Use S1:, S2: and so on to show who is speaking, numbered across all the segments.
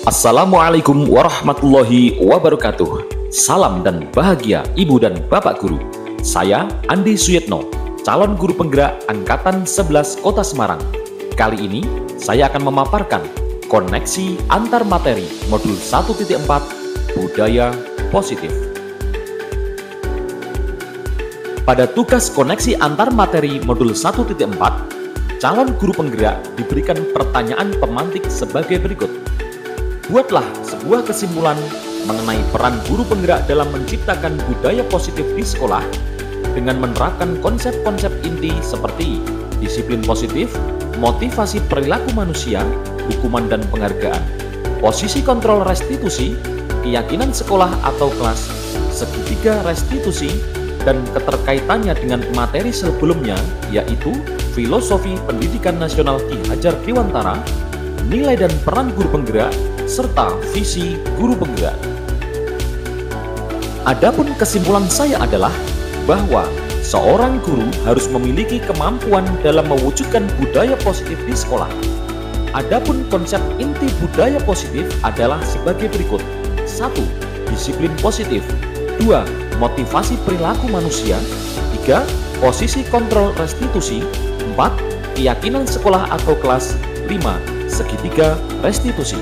S1: Assalamualaikum warahmatullahi wabarakatuh. Salam dan bahagia Ibu dan Bapak Guru. Saya Andi Suyetno, calon guru penggerak Angkatan 11 Kota Semarang. Kali ini saya akan memaparkan koneksi antar materi modul 1.4 Budaya Positif. Pada tugas koneksi antar materi modul 1.4, calon guru penggerak diberikan pertanyaan pemantik sebagai berikut. Buatlah sebuah kesimpulan mengenai peran guru penggerak dalam menciptakan budaya positif di sekolah dengan menerapkan konsep-konsep inti seperti disiplin positif, motivasi perilaku manusia, hukuman dan penghargaan, posisi kontrol restitusi, keyakinan sekolah atau kelas, segitiga restitusi, dan keterkaitannya dengan materi sebelumnya yaitu filosofi pendidikan nasional Ki Hajar Dewantara, nilai dan peran guru penggerak, serta visi guru penggerak. Adapun kesimpulan saya adalah bahwa seorang guru harus memiliki kemampuan dalam mewujudkan budaya positif di sekolah. Adapun konsep inti budaya positif adalah sebagai berikut. 1. Disiplin positif. 2. Motivasi perilaku manusia. 3. Posisi kontrol restitusi. 4. Keyakinan sekolah atau kelas. 5. Segitiga restitusi.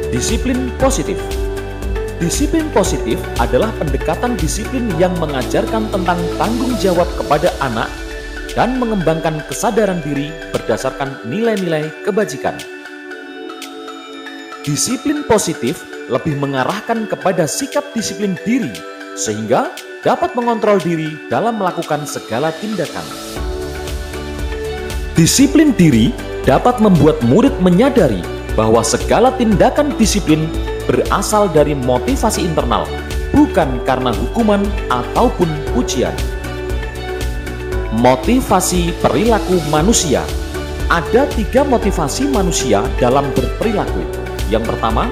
S1: Disiplin positif. Disiplin positif adalah pendekatan disiplin yang mengajarkan tentang tanggung jawab kepada anak dan mengembangkan kesadaran diri berdasarkan nilai-nilai kebajikan. Disiplin positif lebih mengarahkan kepada sikap disiplin diri sehingga dapat mengontrol diri dalam melakukan segala tindakan. Disiplin diri dapat membuat murid menyadari bahwa segala tindakan disiplin berasal dari motivasi internal, bukan karena hukuman ataupun pujian. Motivasi perilaku manusia. Ada 3 motivasi manusia dalam berperilaku. Yang pertama,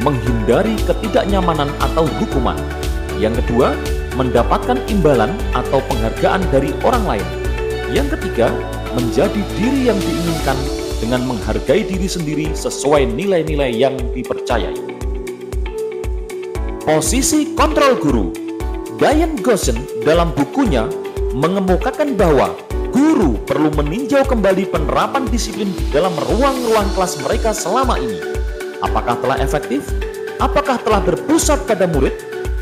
S1: menghindari ketidaknyamanan atau hukuman. Yang kedua, mendapatkan imbalan atau penghargaan dari orang lain. Yang ketiga, menjadi diri yang diinginkan dengan menghargai diri sendiri sesuai nilai-nilai yang dipercayai. Posisi kontrol guru. Diane Goshen dalam bukunya mengemukakan bahwa guru perlu meninjau kembali penerapan disiplin di dalam ruang-ruang kelas mereka selama ini. Apakah telah efektif? Apakah telah berpusat pada murid?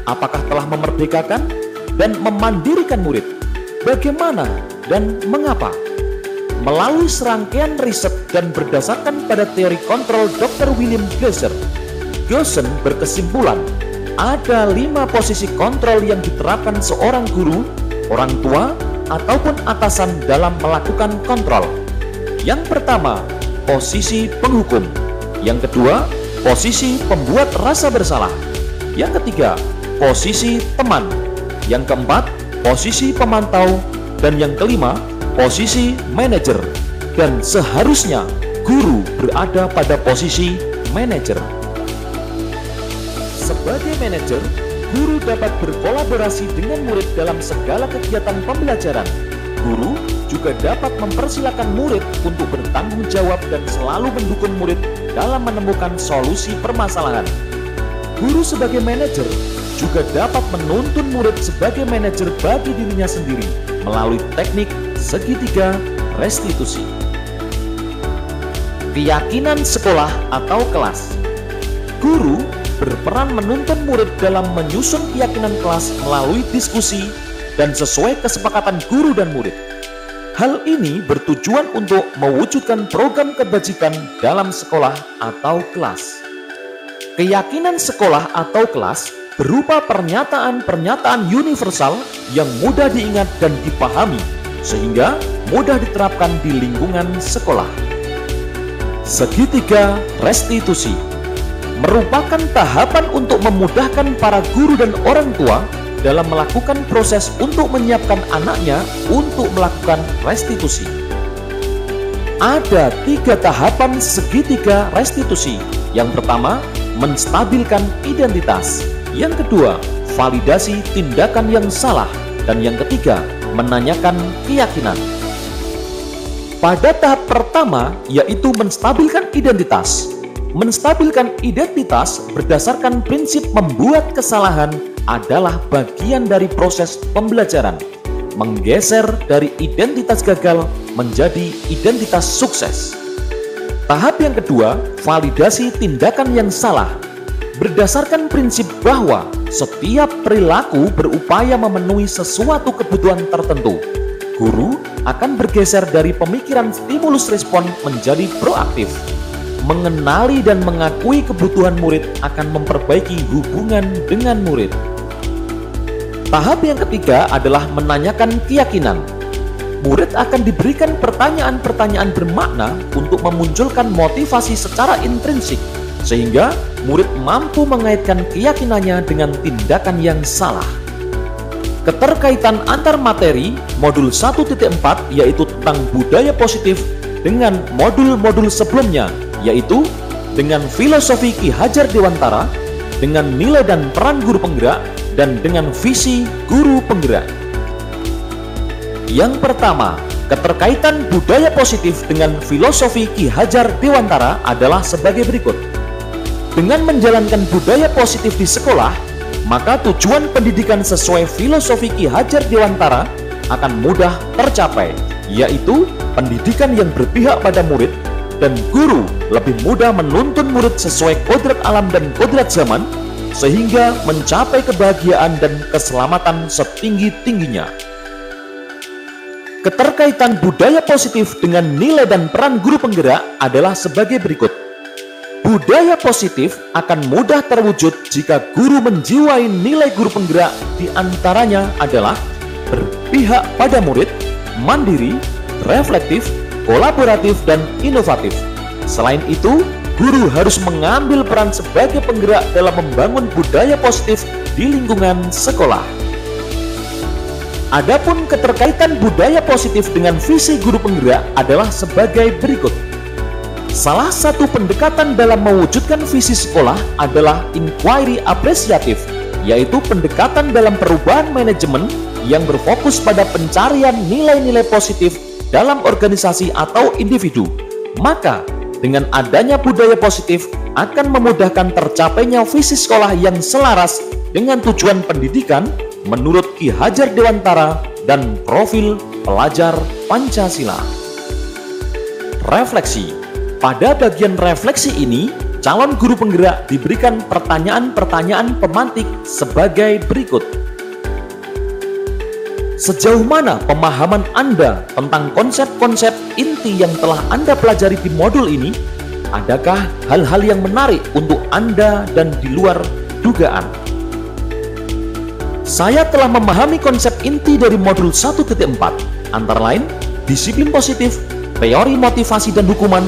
S1: Apakah telah memerdekakan dan memandirikan murid? Bagaimana dan mengapa? Melalui serangkaian riset dan berdasarkan pada teori kontrol Dr. William Glasser, Goshen berkesimpulan ada 5 posisi kontrol yang diterapkan seorang guru, orang tua, ataupun atasan dalam melakukan kontrol. Yang pertama, posisi penghukum. Yang kedua, posisi pembuat rasa bersalah. Yang ketiga, posisi teman. Yang keempat, posisi pemantau. Dan yang kelima, posisi manajer. Dan seharusnya guru berada pada posisi manajer. Sebagai manajer, guru dapat berkolaborasi dengan murid dalam segala kegiatan pembelajaran. Guru juga dapat mempersilakan murid untuk bertanggung jawab dan selalu mendukung murid dalam menemukan solusi permasalahan. Guru sebagai manajer juga dapat menuntun murid sebagai manajer bagi dirinya sendiri melalui teknik segitiga restitusi. Keyakinan sekolah atau kelas. Guru berperan menuntun murid dalam menyusun keyakinan kelas melalui diskusi dan sesuai kesepakatan guru dan murid. Hal ini bertujuan untuk mewujudkan program kebajikan dalam sekolah atau kelas. Keyakinan sekolah atau kelas berupa pernyataan-pernyataan universal yang mudah diingat dan dipahami, sehingga mudah diterapkan di lingkungan sekolah. Segitiga restitusi merupakan tahapan untuk memudahkan para guru dan orang tua dalam melakukan proses untuk menyiapkan anaknya untuk melakukan restitusi. Ada 3 tahapan segitiga restitusi. Yang pertama, menstabilkan identitas. Yang kedua, validasi tindakan yang salah. Dan yang ketiga, menanyakan keyakinan. Pada tahap pertama, yaitu menstabilkan identitas, Menstabilkan identitas berdasarkan prinsip membuat kesalahan adalah bagian dari proses pembelajaran, menggeser dari identitas gagal menjadi identitas sukses. Tahap yang kedua, validasi tindakan yang salah. Berdasarkan prinsip bahwa setiap perilaku berupaya memenuhi sesuatu kebutuhan tertentu, guru akan bergeser dari pemikiran stimulus respon menjadi proaktif. Mengenali dan mengakui kebutuhan murid akan memperbaiki hubungan dengan murid. Tahap yang ketiga adalah menanyakan keyakinan. Murid akan diberikan pertanyaan-pertanyaan bermakna untuk memunculkan motivasi secara intrinsik, sehingga murid mampu mengaitkan keyakinannya dengan tindakan yang salah. Keterkaitan antar materi modul 1.4 yaitu tentang budaya positif dengan modul-modul sebelumnya, yaitu dengan filosofi Ki Hajar Dewantara, dengan nilai dan peran guru penggerak, dan dengan visi guru penggerak. Yang pertama, keterkaitan budaya positif dengan filosofi Ki Hajar Dewantara adalah sebagai berikut. Dengan menjalankan budaya positif di sekolah, maka tujuan pendidikan sesuai filosofi Ki Hajar Dewantara akan mudah tercapai, yaitu pendidikan yang berpihak pada murid, dan guru lebih mudah menuntun murid sesuai kodrat alam dan kodrat zaman, sehingga mencapai kebahagiaan dan keselamatan setinggi-tingginya. Keterkaitan budaya positif dengan nilai dan peran guru penggerak adalah sebagai berikut. Budaya positif akan mudah terwujud jika guru menjiwai nilai guru penggerak, diantaranya adalah berpihak pada murid, mandiri, reflektif, kolaboratif, dan inovatif. Selain itu, guru harus mengambil peran sebagai penggerak dalam membangun budaya positif di lingkungan sekolah. Adapun keterkaitan budaya positif dengan visi guru penggerak adalah sebagai berikut. Salah satu pendekatan dalam mewujudkan visi sekolah adalah inquiry apresiatif, yaitu pendekatan dalam perubahan manajemen yang berfokus pada pencarian nilai-nilai positif dalam organisasi atau individu. Maka, dengan adanya budaya positif akan memudahkan tercapainya visi sekolah yang selaras dengan tujuan pendidikan menurut Ki Hajar Dewantara dan profil pelajar Pancasila. Refleksi. Pada bagian refleksi ini, calon guru penggerak diberikan pertanyaan-pertanyaan pemantik sebagai berikut. Sejauh mana pemahaman Anda tentang konsep-konsep inti yang telah Anda pelajari di modul ini? Adakah hal-hal yang menarik untuk Anda dan di luar dugaan? Saya telah memahami konsep inti dari modul 1.4, antara lain disiplin positif, teori motivasi dan hukuman,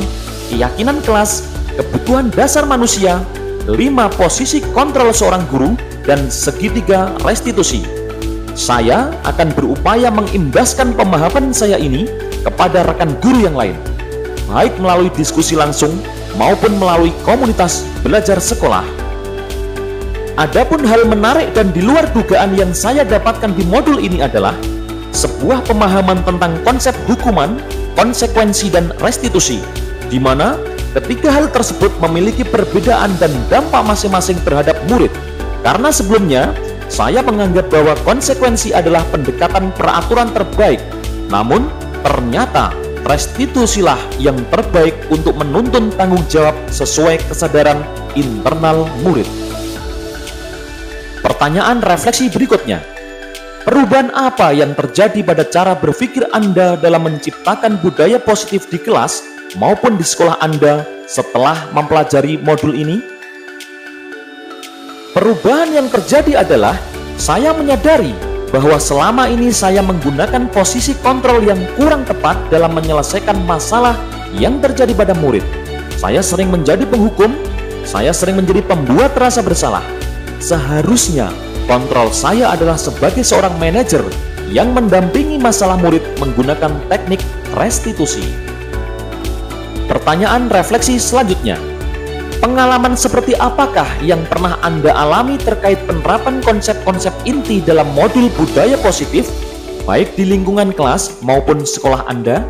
S1: keyakinan kelas, kebutuhan dasar manusia, 5 posisi kontrol seorang guru, dan segitiga restitusi. Saya akan berupaya mengimbaskan pemahaman saya ini kepada rekan guru yang lain, baik melalui diskusi langsung maupun melalui komunitas belajar sekolah. Adapun hal menarik dan di luar dugaan yang saya dapatkan di modul ini adalah sebuah pemahaman tentang konsep hukuman, konsekuensi, dan restitusi, di mana ketiga hal tersebut memiliki perbedaan dan dampak masing-masing terhadap murid. Karena sebelumnya saya menganggap bahwa konsekuensi adalah pendekatan peraturan terbaik, namun ternyata restitusilah yang terbaik untuk menuntun tanggung jawab sesuai kesadaran internal murid. Pertanyaan refleksi berikutnya. Perubahan apa yang terjadi pada cara berpikir Anda dalam menciptakan budaya positif di kelas maupun di sekolah Anda setelah mempelajari modul ini? Perubahan yang terjadi adalah saya menyadari bahwa selama ini saya menggunakan posisi kontrol yang kurang tepat dalam menyelesaikan masalah yang terjadi pada murid. Saya sering menjadi penghukum, saya sering menjadi pembuat rasa bersalah. Seharusnya kontrol saya adalah sebagai seorang manajer yang mendampingi masalah murid menggunakan teknik restitusi. Pertanyaan refleksi selanjutnya. Pengalaman seperti apakah yang pernah Anda alami terkait penerapan konsep-konsep inti dalam modul budaya positif, baik di lingkungan kelas maupun sekolah Anda?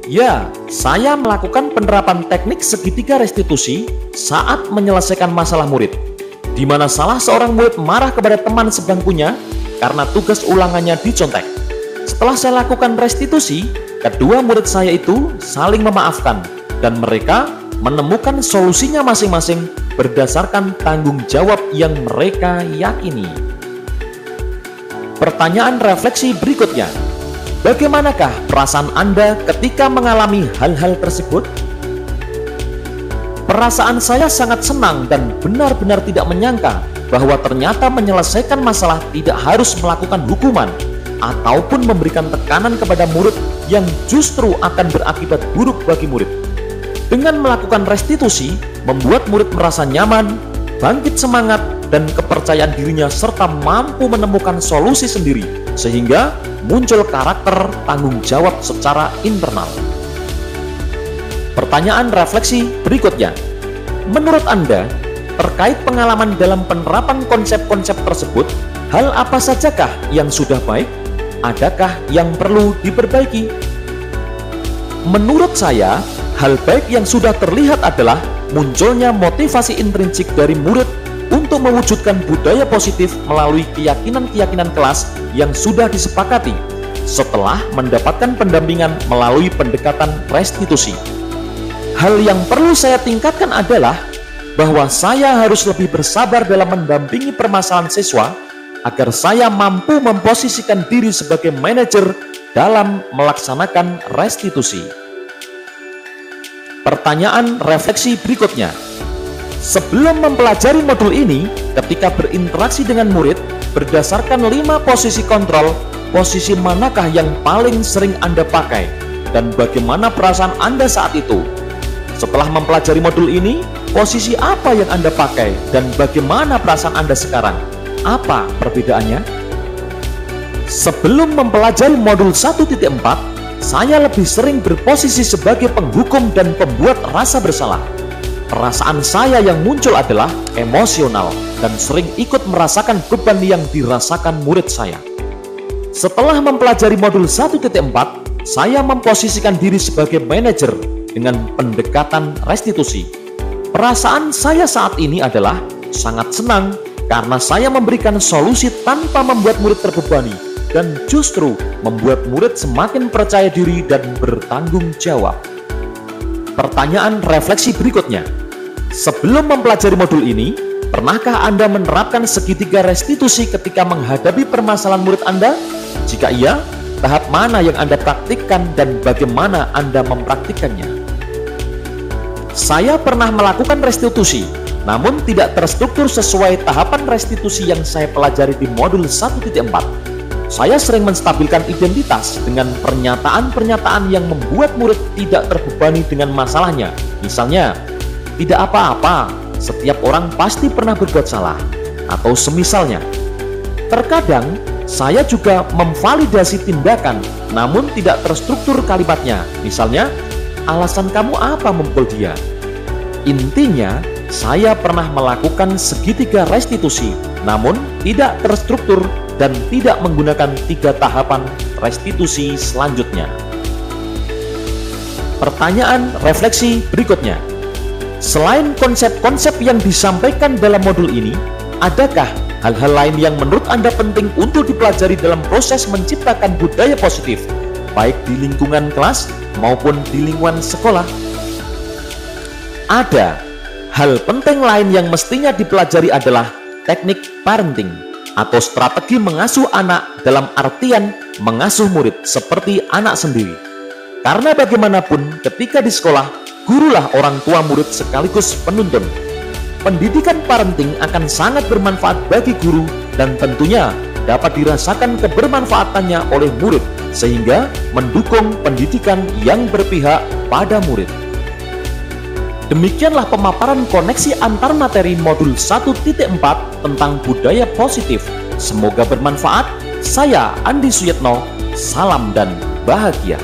S1: Ya, saya melakukan penerapan teknik segitiga restitusi saat menyelesaikan masalah murid, di mana salah seorang murid marah kepada teman sebangkunya karena tugas ulangannya dicontek. Setelah saya lakukan restitusi, kedua murid saya itu saling memaafkan dan mereka menemukan solusinya masing-masing berdasarkan tanggung jawab yang mereka yakini. Pertanyaan refleksi berikutnya. Bagaimanakah perasaan Anda ketika mengalami hal-hal tersebut? Perasaan saya sangat senang dan benar-benar tidak menyangka bahwa ternyata menyelesaikan masalah tidak harus melakukan hukuman ataupun memberikan tekanan kepada murid yang justru akan berakibat buruk bagi murid. Dengan melakukan restitusi, membuat murid merasa nyaman, bangkit semangat, dan kepercayaan dirinya serta mampu menemukan solusi sendiri, sehingga muncul karakter tanggung jawab secara internal. Pertanyaan refleksi berikutnya. Menurut Anda, terkait pengalaman dalam penerapan konsep-konsep tersebut, hal apa sajakah yang sudah baik? Adakah yang perlu diperbaiki? Menurut saya, hal baik yang sudah terlihat adalah munculnya motivasi intrinsik dari murid untuk mewujudkan budaya positif melalui keyakinan-keyakinan kelas yang sudah disepakati setelah mendapatkan pendampingan melalui pendekatan restitusi. Hal yang perlu saya tingkatkan adalah bahwa saya harus lebih bersabar dalam mendampingi permasalahan siswa agar saya mampu memposisikan diri sebagai manajer dalam melaksanakan restitusi. Pertanyaan refleksi berikutnya. Sebelum mempelajari modul ini, ketika berinteraksi dengan murid, berdasarkan 5 posisi kontrol, posisi manakah yang paling sering Anda pakai? Dan bagaimana perasaan Anda saat itu? Setelah mempelajari modul ini, posisi apa yang Anda pakai? Dan bagaimana perasaan Anda sekarang? Apa perbedaannya? Sebelum mempelajari modul 1.4, saya lebih sering berposisi sebagai penghukum dan pembuat rasa bersalah. Perasaan saya yang muncul adalah emosional dan sering ikut merasakan beban yang dirasakan murid saya. Setelah mempelajari modul 1.4, saya memposisikan diri sebagai manajer dengan pendekatan restitusi. Perasaan saya saat ini adalah sangat senang karena saya memberikan solusi tanpa membuat murid terbebani dan justru membuat murid semakin percaya diri dan bertanggung jawab. Pertanyaan refleksi berikutnya. Sebelum mempelajari modul ini, pernahkah Anda menerapkan segitiga restitusi ketika menghadapi permasalahan murid Anda? Jika iya, tahap mana yang Anda praktikkan dan bagaimana Anda mempraktikkannya? Saya pernah melakukan restitusi, namun tidak terstruktur sesuai tahapan restitusi yang saya pelajari di modul 1.4. Saya sering menstabilkan identitas dengan pernyataan-pernyataan yang membuat murid tidak terbebani dengan masalahnya. Misalnya, tidak apa-apa, setiap orang pasti pernah berbuat salah. Atau semisalnya. Terkadang, saya juga memvalidasi tindakan, namun tidak terstruktur kalimatnya. Misalnya, alasan kamu apa memukul dia? Intinya, saya pernah melakukan segitiga restitusi, namun tidak terstruktur dan tidak menggunakan 3 tahapan restitusi selanjutnya. Pertanyaan refleksi berikutnya. Selain konsep-konsep yang disampaikan dalam modul ini, adakah hal-hal lain yang menurut Anda penting untuk dipelajari dalam proses menciptakan budaya positif, baik di lingkungan kelas maupun di lingkungan sekolah? Ada. Hal penting lain yang mestinya dipelajari adalah teknik parenting atau strategi mengasuh anak dalam artian mengasuh murid seperti anak sendiri. Karena bagaimanapun ketika di sekolah, gurulah orang tua murid sekaligus penuntun. Pendidikan parenting akan sangat bermanfaat bagi guru dan tentunya dapat dirasakan kebermanfaatannya oleh murid sehingga mendukung pendidikan yang berpihak pada murid. Demikianlah pemaparan koneksi antar materi modul 1.4 tentang budaya positif. Semoga bermanfaat. Saya Andi Suyetno, salam dan bahagia.